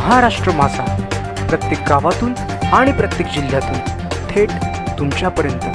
महाराष्ट्र माझा, प्रत्येक गावातून आणि प्रत्येक जिल्ह्यातून थेट तुमच्यापर्यंत।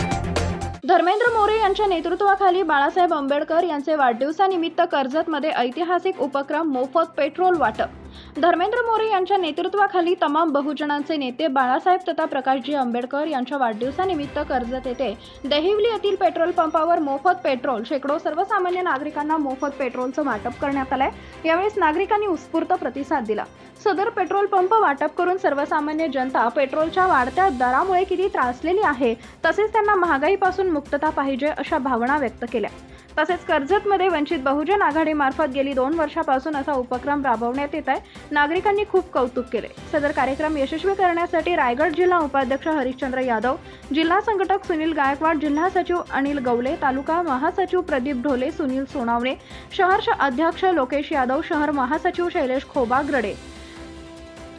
धर्मेंद्र मोरे यांच्या नेतृत्वाखाली बाळासाहेब आंबेडकर यांचे वाढदिवसानिमित्त कर्जतमध्ये ऐतिहासिक उपक्रम मोफत पेट्रोल वाटप। धर्मेंद्र मोरे यांच्या नेतृत्वाखाली तमाम बहुजनांचे नेते बाळासाहेब तथा प्रकाशजी आंबेडकर यांच्या वाढदिवसानिमित्त कर्जत येथे देहिवली येथील पेट्रोल पंपावर मोफत पेट्रोल शेकडो सर्वसामान्य नागरिकांना मोफत पेट्रोलचं वाटप करण्यात आलंय। यावेळी नागरिकांनी उत्स्फूर्त प्रतिसाद दिला। सदर पेट्रोल पंप वाटप करून सर्वसामान्य जनता पेट्रोलच्या वाढत्या दरामुळे किती त्रासलेली आहे, तसेच त्यांना महागाईपासून मुक्तता पाहिजे अशा भावना व्यक्त केल्या। तसेच कर्जतमध्ये वंचित बहुजन आघाडीमार्फत गेली 2 वर्षापासून असा उपक्रम राबवण्यात येत आहे। नागरिकांनी खूप कौतुक केले। सदर कार्यक्रम यशस्वी करण्यासाठी रायगड जिल्हा उपाध्यक्ष हरिश्चंद्र यादव, जिल्हा संघटक सुनील गायकवाड, जिल्हा सचिव अनिल गवले, तालुका महासचिव प्रदीप ढोले, सुनील सोनावणे, शहर अध्यक्ष लोकेश यादव, शहर महासचिव शैलेश खोबाग्रडे,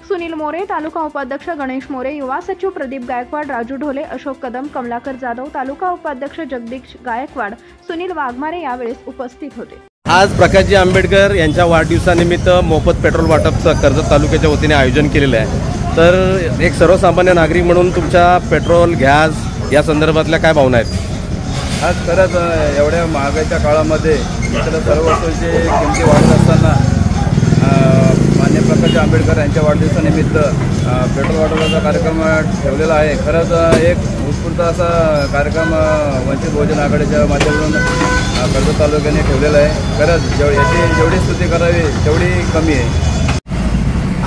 सुनील मोरे, तालुका उपाध्यक्ष गणेश मोरे, युवा सचिव प्रदीप गायकवाड, राजू ढोले, अशोक कदम, कमलाकर जाधव, तालुका उपाध्यक्ष जगदीश गायकवाड, सुनील वाघमारे यावेळेस उपस्थित होते। आज प्रकाशजी आंबेडकर यांच्या वाढदिवसानिमित्त मोफत पेट्रोल वाटपचं कर्जत तालुक्याच्या वतीने आयोजन केलेलं आहे। तर एक सर्वसामान्य नागरिक म्हणून तुमच्या पेट्रोल गॅस या संदर्भातल्या काय भावना आहेत? आज खरंच एवढ्या महागाईच्या काळामध्ये सर्व वस्तूंची किमती वाढत असताना माननीय प्रकाशजी आंबेडकर यांच्या वाढदिवसानिमित्त पेट्रोल वाटपाचा कार्यक्रम ठेवलेला आहे। खरंच एक उत्स्फूर्त असा कार्यक्रम वंचित बहुजन आघाडीच्या माध्यमातून कर्जत तालुक्याने ठेवलेला आहे। खरंच याची जेवढी स्तुती करावी तेवढी कमी आहे।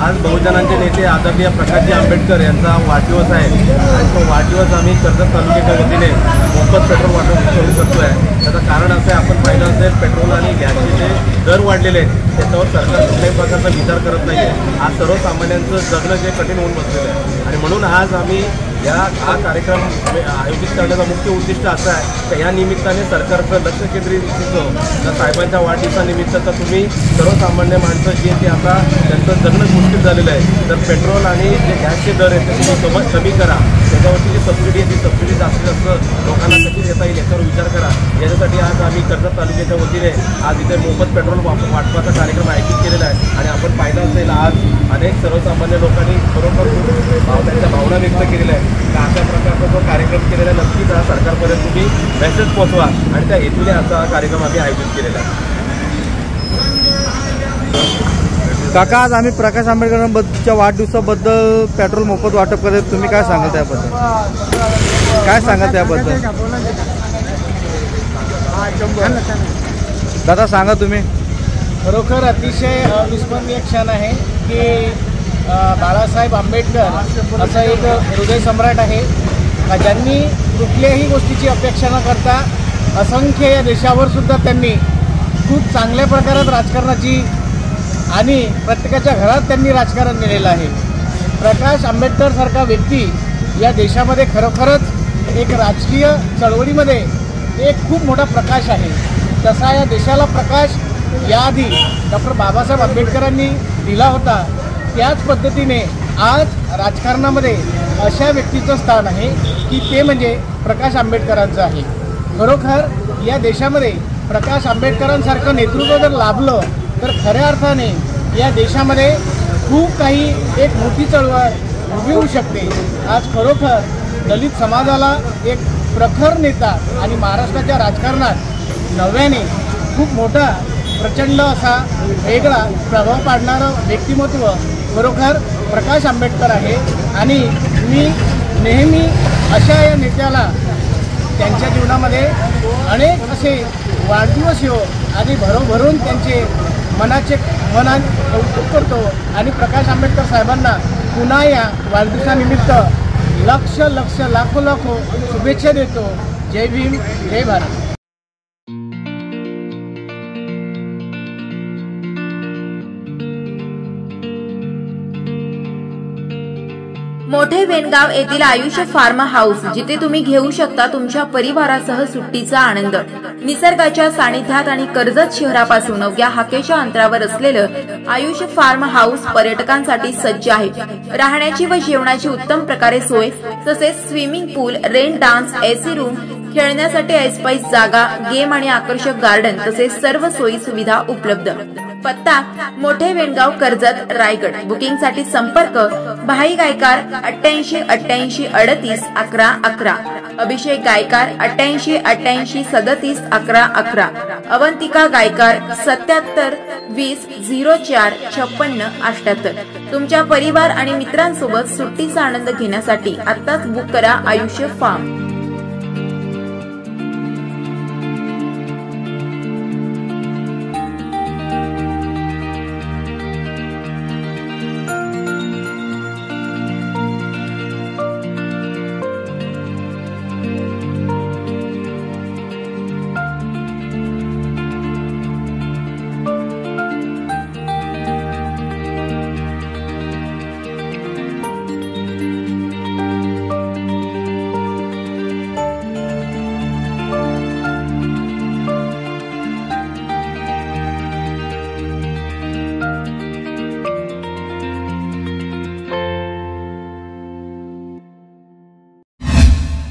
आज बहुजनांचे नेते आदरणीय प्रकाशजी आंबेडकर यांचा वाढदिवस आहे आणि तो वाढदिवस आम्ही कर्जत तालुक्याच्या वतीने मोफत पेट्रोल वाटप करू शकतो आहे। त्याचं कारण असं आहे, आपण पाहिलं असेल पेट्रोल आणि गॅसचे जे दर वाढलेले आहेत त्याच्यावर सरकार कुठल्याही प्रकारचा विचार करत नाही आहे। आज सर्वसामान्यांचं जगणं जे कठीण होऊन बसलेलं आहे आणि म्हणून आज आम्ही हा कार्यक्रम आयोजित करण्याचा मुख्य उद्दिष्ट असं आहे की या निमित्ताने सरकारचं लक्ष केंद्रित दिसतं तर साहेबांच्या वाढदिवसानिमित्त तर तुम्ही सर्वसामान्य माणसं जी ते आता त्यांचं जगणं मुश्किल झालेलं आहे, तर पेट्रोल आणि जे गॅसचे दर आहेत ते तुम्ही सोबत कमी करा। त्याच्यावरची जी सबसिडी आहे ती सबसिडी जास्तीत जास्त लोकांना कशी देता येईल याच्यावर विचार करा। याच्यासाठी आज आम्ही कर्जत तालुक्याच्या वतीने आज इथे मोफत पेट्रोल वाटपाचा कार्यक्रम आयोजित केलेला आहे आणि आपण पाहिलं असेल आज अनेक सर्वसामान्य लोकांनी खरोखर त्यांच्या भावना व्यक्त केलेल्या आहेत। अशा प्रकारचा जो कार्यक्रम केलेला आहे नक्कीच हा सरकारपर्यंत तुम्ही मेसेज पोहोचवा आणि त्या हेतूने आजचा कार्यक्रम आम्ही आयोजित केलेला आहे। काका, आज आम्ही प्रकाश आंबेडकरांच्या वाढदिवसाबद्दल पेट्रोल मोफत वाटप करत, तुम्ही काय सांगाल त्याबद्दल? काय सांगाल त्याबद्दल? दादा सांगा तुम्ही। खरोखर अतिशय अविस्मरणीय क्षण आहे की बाळासाहेब आंबेडकर असं एक हृदय सम्राट आहे ज्यांनी कुठल्याही गोष्टीची अपेक्षा न करता असंख्य या देशावर सुद्धा त्यांनी खूप चांगल्या प्रकारात राजकारणाची आणि प्रत्येकाच्या घरात त्यांनी राजकारण केलेलं आहे। प्रकाश आंबेडकर सारखा व्यक्ती या देशामध्ये खरोखरच एक राजकीय चळवळीमध्ये एक खूप मोठा प्रकाश आहे। तसा या देशाला प्रकाश याआधी डॉक्टर बाबासाहेब आंबेडकरांनी दिला होता। त्याच पद्धतीने आज राजकारणामध्ये अशा व्यक्तीचं स्थान आहे की ते म्हणजे प्रकाश आंबेडकरांचं आहे। खरोखर या देशामध्ये प्रकाश आंबेडकरांसारखं नेतृत्व जर लाभलं तर खऱ्या अर्थाने या देशामध्ये खूप काही एक मोठी चळवळ उभी होऊ शकते। आज खरोखर दलित समाजाला एक प्रखर नेता आणि महाराष्ट्राच्या राजकारणात नव्याने खूप मोठा प्रचंड असा वेगळा प्रभाव पाडणारं व्यक्तिमत्व खरोखर प्रकाश आंबेडकर आहे आणि मी नेहमी अशा या नेत्याला त्यांच्या जीवनामध्ये अनेक असे वाढदिवस येवो आणि भरभरून त्यांचे मनात कौतुक करतो आणि प्रकाश आंबेडकर साहेबांना पुन्हा या वाढदिवसानिमित्त लक्ष लाखो शुभेच्छा देतो। जय भीम, जय भारत। मोठे वेणगाव येथील आयुष्य फार्म हाऊस, जिथे तुम्ही घेऊ शकता तुमच्या परिवारासह सुट्टीचा आनंद। निसर्गाच्या सानिध्यात आणि कर्जत शहरापासून अवघ्या हाकेच्या अंतरावर असलेलं आयुष्य फार्म हाऊस पर्यटकांसाठी सज्ज आहे। राहण्याची व जेवणाची उत्तम प्रकारे सोय, तसेच स्विमिंग पूल, रेन डान्स, एसी रूम, खेळण्यासाठी ऐसपैस जागा, गेम आणि आकर्षक गार्डन तसेच सर्व सोयी सुविधा उपलब्ध। पत्ता मोठे वेणगाव कर्जत रायगड। बुकिंगसाठी संपर्क भाई गायकार 88 88 38 11 11, अभिषेक गायकार 88 88 37 11 11, अवंतिका गायकार 77 20 04 56 78। तुमच्या परिवार आणि मित्रांसोबत सुट्टीचा आनंद घेण्यासाठी आत्ताच बुक करा आयुष्य फार्म।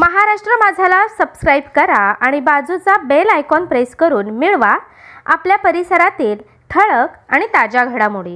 महाराष्ट्र माझाला सबस्क्राईब करा आणि बाजूचा बेल आयकॉन प्रेस करून मिळवा आपल्या परिसरातील ठळक आणि ताज्या घडामोडी।